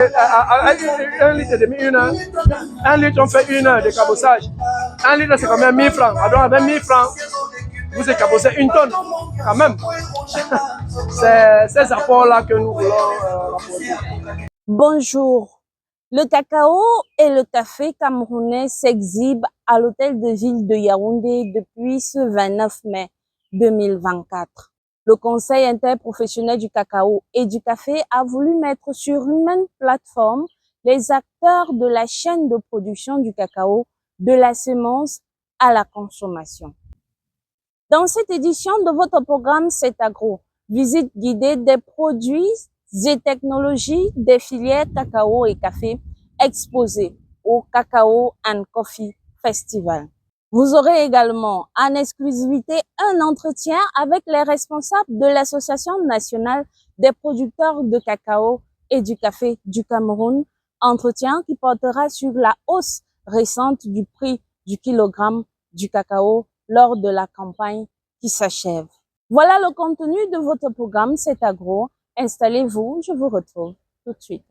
Un litre et demi, 1 heure. Un litre, on fait 1 heure de cabossage. Un litre, c'est combien? 1000 francs. Alors, avec 1000 francs, vous cabossez 1 tonne, quand même. C'est ces apports-là que nous voulons apporter. Bonjour. Le cacao et le café camerounais s'exhibent à l'hôtel de ville de Yaoundé depuis ce 29 mai 2024. Le Conseil interprofessionnel du cacao et du café a voulu mettre sur une même plateforme les acteurs de la chaîne de production du cacao, de la semence à la consommation. Dans cette édition de votre programme C'est Agro, visite guidée des produits et technologies des filières cacao et café exposées au Cacao and Coffee Festival. Vous aurez également en exclusivité un entretien avec les responsables de l'Association nationale des producteurs de cacao et du café du Cameroun, entretien qui portera sur la hausse récente du prix du kilogramme du cacao lors de la campagne qui s'achève. Voilà le contenu de votre programme C'est Agro. Installez-vous, je vous retrouve tout de suite.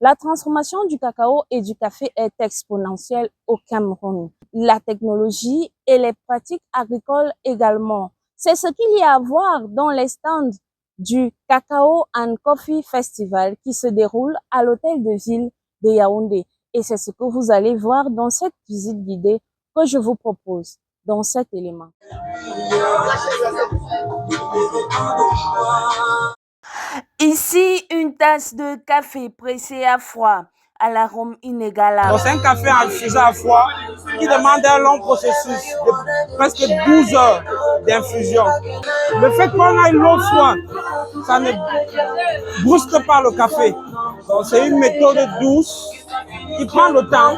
La transformation du cacao et du café est exponentielle au Cameroun. La technologie et les pratiques agricoles également. C'est ce qu'il y a à voir dans les stands du Cacao and Coffee Festival qui se déroule à l'hôtel de ville de Yaoundé. Et c'est ce que vous allez voir dans cette visite guidée que je vous propose dans cet élément. Ici, une tasse de café pressé à froid, à l'arôme inégalable. C'est un café infusé à froid qui demande un long processus de presque 12 heures d'infusion. Le fait qu'on ait l'eau froide, ça ne brusque pas le café. C'est une méthode douce qui prend le temps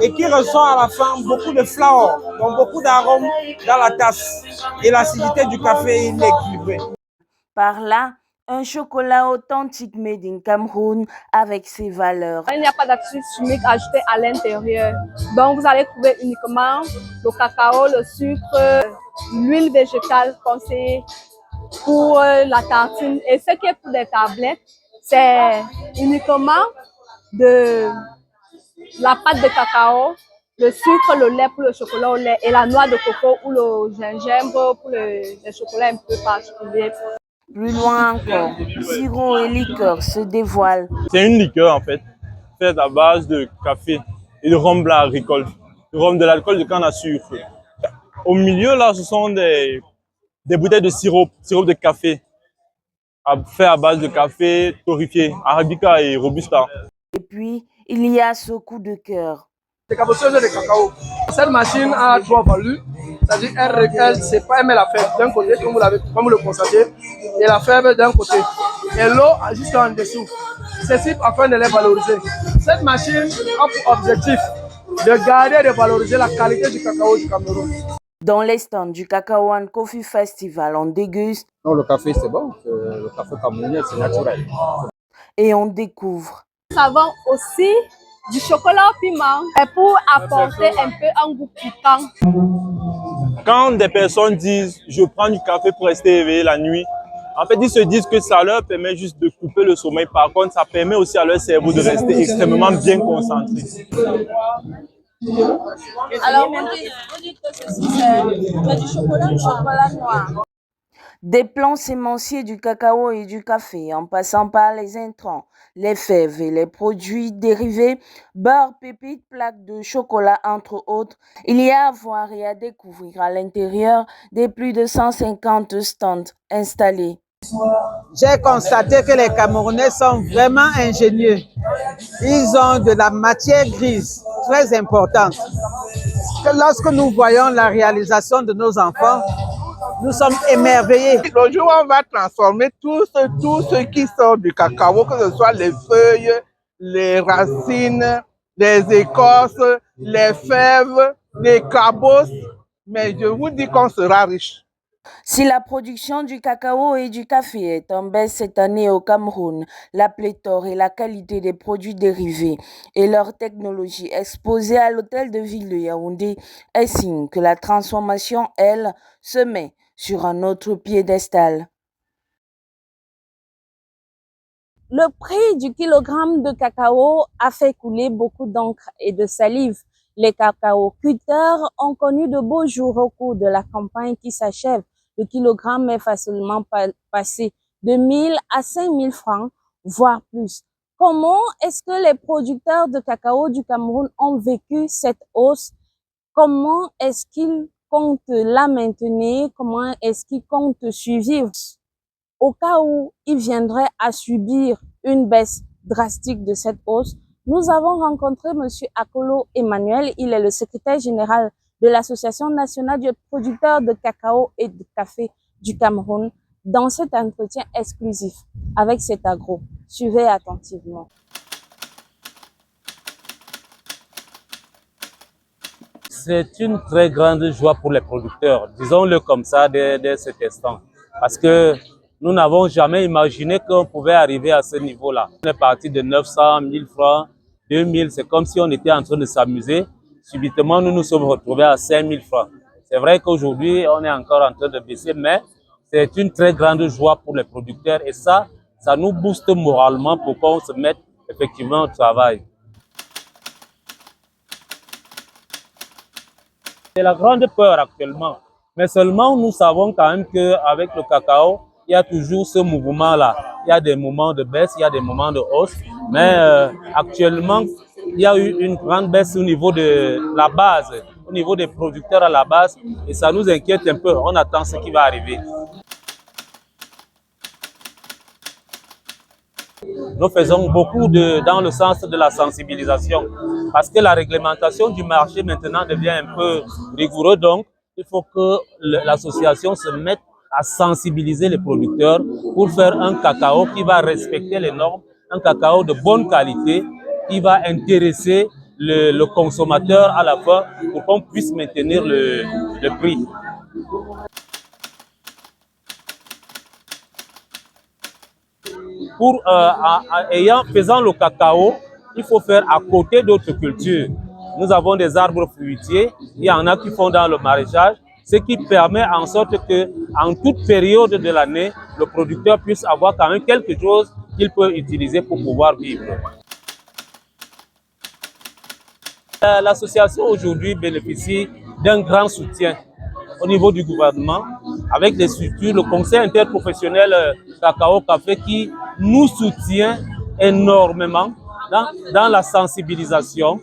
et qui ressort à la fin beaucoup de fleurs, donc beaucoup d'arômes dans la tasse. Et l'acidité du café est équilibrée. Par là, un chocolat authentique made in Cameroun avec ses valeurs. Il n'y a pas d'acide chimique ajouté à l'intérieur. Donc, vous allez trouver uniquement le cacao, le sucre, l'huile végétale conseillée pour la tartine. Et ce qui est pour des tablettes, c'est uniquement de la pâte de cacao, le sucre, le lait pour le chocolat au lait et la noix de coco ou le gingembre pour le chocolat un peu particulier. Plus loin encore, sirop et liqueur se dévoilent. C'est une liqueur en fait, faite à base de café et de rhum blanc agricole, de l'alcool de canne à sucre. Au milieu là, ce sont des bouteilles de sirop de café, fait à base de café torréfié, arabica et robusta. Et puis, il y a ce coup de cœur. Les cabosseuses de cacao. Cette machine a 3 values, c'est-à-dire elle met la fève d'un côté, comme vous le constatez, et la fève d'un côté. Et l'eau juste en dessous. Ceci afin de les valoriser. Cette machine a pour objectif de garder et de valoriser la qualité du cacao du Cameroun. Dans les stands du Cacao and Coffee Festival, on déguste. Non, le café c'est bon, le café camerounais c'est naturel. Et on découvre. Nous avons aussi du chocolat au piment et pour apporter un peu un goût piquant. Quand des personnes disent « je prends du café pour rester éveillé la nuit », en fait, ils se disent que ça leur permet juste de couper le sommeil. Par contre, ça permet aussi à leur cerveau de rester extrêmement bien concentré. Alors, vous dites que ceci, c'est du chocolat noir. Des plants sémenciers du cacao et du café, en passant par les intrants, les fèves et les produits dérivés, beurre, pépites, plaques de chocolat, entre autres. Il y a à voir et à découvrir à l'intérieur des plus de 150 stands installés. J'ai constaté que les Camerounais sont vraiment ingénieux. Ils ont de la matière grise très importante. Lorsque nous voyons la réalisation de nos enfants, nous sommes émerveillés. Le jour où on va transformer tout ce qui sort du cacao, que ce soit les feuilles, les racines, les écorces, les fèves, les cabosses, mais je vous dis qu'on sera riche. Si la production du cacao et du café est en baisse cette année au Cameroun, la pléthore et la qualité des produits dérivés et leur technologie exposée à l'hôtel de ville de Yaoundé est signe que la transformation, elle, se met sur un autre piédestal. Le prix du kilogramme de cacao a fait couler beaucoup d'encre et de salive. Les cacaoculteurs ont connu de beaux jours au cours de la campagne qui s'achève. Le kilogramme est facilement passé de 1000 à 5000 francs, voire plus. Comment est-ce que les producteurs de cacao du Cameroun ont vécu cette hausse? Comment est-ce qu'ils comptent la maintenir? Comment est-ce qu'ils comptent suivre? Au cas où il viendrait à subir une baisse drastique de cette hausse, nous avons rencontré M. Akolo Emmanuel. Il est le secrétaire général de l'Association nationale des producteurs de cacao et de café du Cameroun dans cet entretien exclusif avec cet agro. Suivez attentivement. C'est une très grande joie pour les producteurs, disons-le comme ça dès cet instant, parce que nous n'avons jamais imaginé qu'on pouvait arriver à ce niveau-là. On est parti de 900, 1000 francs, 2000, c'est comme si on était en train de s'amuser. Subitement, nous nous sommes retrouvés à 5000 francs. C'est vrai qu'aujourd'hui, on est encore en train de baisser, mais c'est une très grande joie pour les producteurs et ça nous booste moralement pour qu'on se mette effectivement au travail. C'est la grande peur actuellement, mais seulement nous savons quand même qu'avec le cacao, il y a toujours ce mouvement-là. Il y a des moments de baisse, il y a des moments de hausse, mais actuellement, il y a eu une grande baisse au niveau de la base, au niveau des producteurs à la base, et ça nous inquiète un peu. On attend ce qui va arriver. Nous faisons beaucoup dans le sens de la sensibilisation parce que la réglementation du marché maintenant devient un peu rigoureuse. Donc, il faut que l'association se mette à sensibiliser les producteurs pour faire un cacao qui va respecter les normes, un cacao de bonne qualité qui va intéresser le consommateur à la fin pour qu'on puisse maintenir le prix. Faisant le cacao, il faut faire à côté d'autres cultures. Nous avons des arbres fruitiers, il y en a qui font dans le maraîchage, ce qui permet en sorte que, en toute période de l'année, le producteur puisse avoir quand même quelque chose qu'il peut utiliser pour pouvoir vivre. L'association aujourd'hui bénéficie d'un grand soutien au niveau du gouvernement, avec des structures, le conseil interprofessionnel cacao-café qui nous soutient énormément dans la sensibilisation,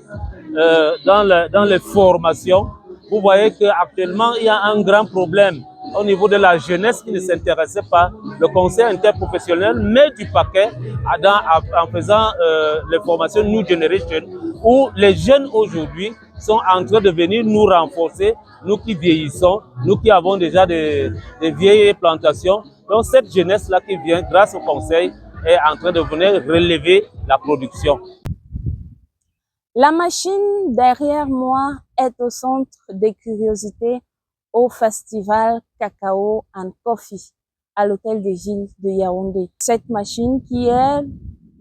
dans les formations. Vous voyez qu'actuellement, il y a un grand problème au niveau de la jeunesse qui ne s'intéressait pas. Le conseil interprofessionnel met du paquet en faisant les formations New Generation, où les jeunes aujourd'hui sont en train de venir nous renforcer, nous qui vieillissons, nous qui avons déjà des vieilles plantations. Donc cette jeunesse-là qui vient, grâce au conseil, est en train de venir relever la production. La machine derrière moi est au centre des curiosités au festival Cacao and Coffee à l'hôtel de ville de Yaoundé. Cette machine qui est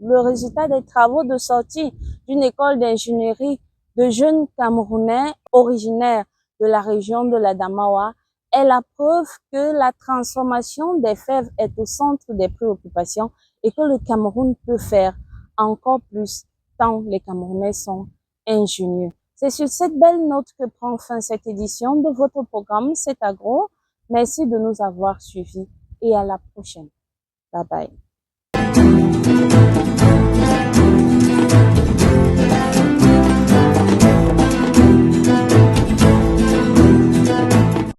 le résultat des travaux de sortie d'une école d'ingénierie de jeunes Camerounais originaires de la région de la Damawa est la preuve que la transformation des fèves est au centre des préoccupations et que le Cameroun peut faire encore plus tant les Camerounais sont ingénieux. C'est sur cette belle note que prend fin cette édition de votre programme C'est Agro. Merci de nous avoir suivis et à la prochaine. Bye bye.